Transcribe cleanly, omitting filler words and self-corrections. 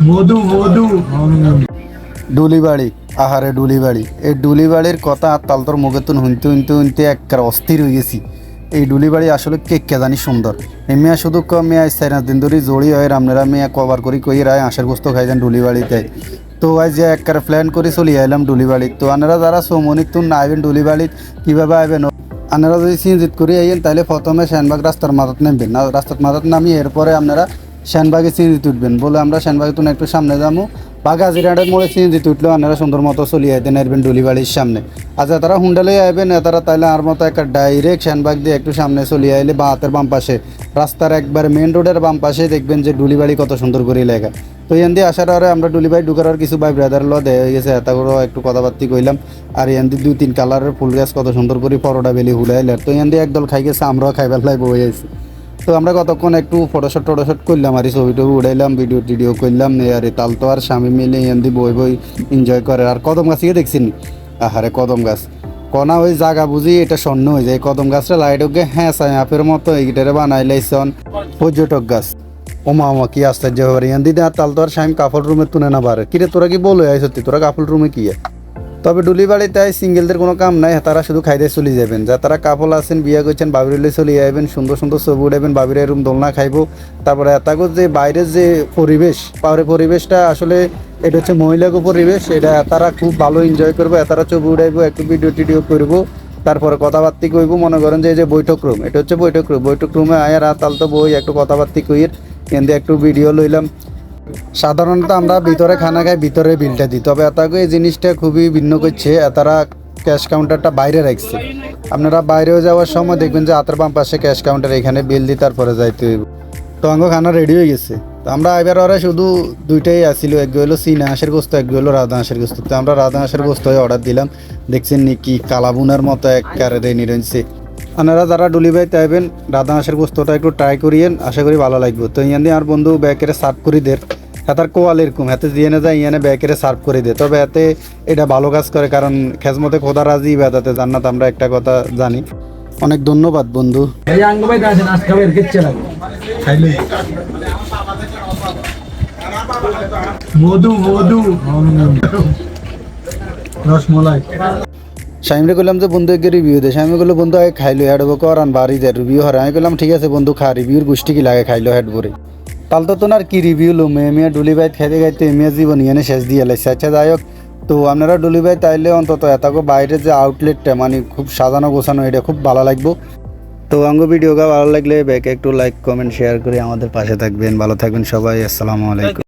মধু মধু ডুলিবাড়ি, আহারে ডুলিবাড়ি, এই ডুলিবাড়ির কথা তালতর মুখে তুন শুনতে শুনতে শুনতে একবার অস্থির হয়ে গেছি। এই ডুলিবাড়ি আসলে কে জানি সুন্দর। এই মেয়া শুধু মেয়া 4-5 দিন ধরে জড়ি হয় আপনারা মেয়া কভার করি কই রায় আঁশের গোস্ত খাই যান ডুলিবাড়িতে। তো আজ যে একবার প্ল্যান করে চলে আইলাম ডুলিবাড়ি। তো আপনারা যারা সৌমনিক তুন না আইবেন ডুলিবাড়িত কীভাবে আইবেন, আপনারা যদি সিনজিত করে আইয়েন তাহলে প্রথমে শানবাগ রাস্তার মাথাত নামবেন না, রাস্তার মাথাত নামি এরপরে আপনারা শানবাগে সিনজিত উঠবেন। বলে আমরা শানবাগে তুন একটু সামনে যাবো বা গাজিরাটের মোড়ে সিনজিত উঠলেও আপনারা সুন্দর মতো চলিয়ে আইতেন আসবেন ডুলিবাড়ির সামনে। আচ্ছা তারা হুন্ডালে আইবেন তারা তাইলে আর মতো একটা ডাইরেক্ট শানবাগ দিয়ে একটু সামনে চলিয়ে আইলে বা হাতের বাম পাশে রাস্তার একবার মেন রোডের বাম পাশে দেখবেন যে ডুলিবাড়ি কত সুন্দর করে লেখা। তো এন দিয়ে আসার পরে আমরা ডুলিবাড়ি ঢুকার আর কিছু ভাই ব্রাদার ল দেয়া হয়ে গেছে, এত করে একটু কথাবার্তি কইলাম। আর এন দিয়ে 2-3 কালারের ফুল গাছ কত সুন্দর করে পরোটা বেলি হুলাইলে। তো এন দিয়ে একদল খাই গেছে, আমরাও খাইবার লাই বই আছি। তো আমরা কতক্ষণ একটু ফটোশট করলাম আর ছবি টবি উড়াইলাম, ভিডিও করলাম। আর তাল তো আর স্বামী মিলে এন দিয়ে বই এনজয় করে। আর কদম গাছ গিয়ে দেখছেন, আহারে কদম গাছ কনা ওই জায়গা বুঝি এটা স্বর্ণ হয়ে যায়। কদম গাছটা লাইট ওকে হ্যাঁ আপের মতো এইটারে বানাইলাইছন পর্যটক গাছ। ওমা কি আশ্চর্য ব্যাপার। ইয়ান দিদি আর তাল তো আর স্বামী কাপড় রুমে তুলে না পারে। কিরে তোরা কি বলো সত্যি তোরা কাপড় রুমে কি? তবে ডুলিবাড়িতে সিঙ্গেলদের কোনো কাম নাই, তারা শুধু খাইতে চলে যাবেন। যা তারা কাপল আছেন বিয়ে করছেন বাবিরলে চলে যাবেন, সুন্দর সুন্দর ছবি উঠাবেন, বাবির রুম দোলনা খাইবো। তারপরে এতাগো যে বাইরের যে পরিবেশ পরিবেশটা আসলে এটা হচ্ছে মহিলাগো পরিবেশ, এটা তারা খুব ভালো এনজয় করবো। তারা ছবি উঠাইবো, একটু ভিডিও করবো, তারপরে কথাবার্তি কইব। মনে করেন যে এই যে বৈঠক রুম, এটা হচ্ছে বৈঠক রুমে আয়া রাত আলতো বই একটু কথাবার্তি কইর কিন্তু একটু ভিডিও লইলাম। সাধারণত আমরা ভিতরে খানা খাই, ভিতরে বিলটা দিই। তবে এতাকে এই জিনিসটা খুবই ভিন্ন করছে, তারা ক্যাশ কাউন্টারটা বাইরে রাখছে। আপনারা বাইরেও যাওয়ার সময় দেখবেন যে হাতের বাম পাশে ক্যাশ কাউন্টার, এখানে বিল দিই তারপরে যাইতে হইব। তো আমার খানা রেডি হয়ে গেছে। তো আমরা এবার ওরা শুধু দুইটাই আসছিল, এক হলো চীনা হাঁসের গোস্ত, এক হলো রাধা হাঁসের গোস্ত। তো আমরা রাধা হাঁসের গোস্ত অর্ডার দিলাম। দেখছেন নাকি কালাবুনার মতো এক কারে নিরঞ্চে। আপনারা যারা ডুলিবাড়িতে আইবেন রাধা হাঁসের গোস্তটা একটু ট্রাই করিয়েন, আশা করি ভালো লাগবে। তো ইয়ান দিয়ে আর বন্ধু ব্যাকেরে সার্ভ করে দের, হাতার কোয়াল এরকম হাতে দিয়ে না যায় ইয়ানে ব্যাকেরে সার্ভ করে দেয়। তবে এতে এটা ভালো কাজ করে, কারণ খেজমতে খোদা রাজি বেদাতে জান্নাত, আমরা একটা কথা জানি। অনেক ধন্যবাদ বন্ধু। এই আঙ্গ ভাই আছে নাচ খাবে কিচ্ছে লাগে খাইলে মধু মধু রসমলাই। স্বামীরে বললাম যে বন্ধু একে রিভিউ দে। স্বামী বললো বন্ধু আগে খাইলো হেড করান বাড়ি যায় রিভিউ হারে। আমি বললাম ঠিক আছে বন্ধু খা, রিভিউর গোষ্ঠী কি লাগে খাইলো হেড ভরে। তালতো তো আর কি রিভিউ লো, মেয়ে ডুলিবাইত খাইতে খাইতে মেয়ে জীবন ইয়ানে শেষ দিয়ে লাগছে। আচ্ছা যাই হোক, তো আপনারা ডুলিবাইত আইলে অন্তত এতগো বাইরে যে আউটলেটটা মানে খুব সাজানো গোছানো, এটা খুব ভালো লাগবো। তো অঙ্গ ভিডিওটা ভালো লাগলে ব্যাকে একটু লাইক কমেন্ট শেয়ার করে আমাদের পাশে থাকবেন। ভালো থাকবেন সবাই, আসসালামু আলাইকুম।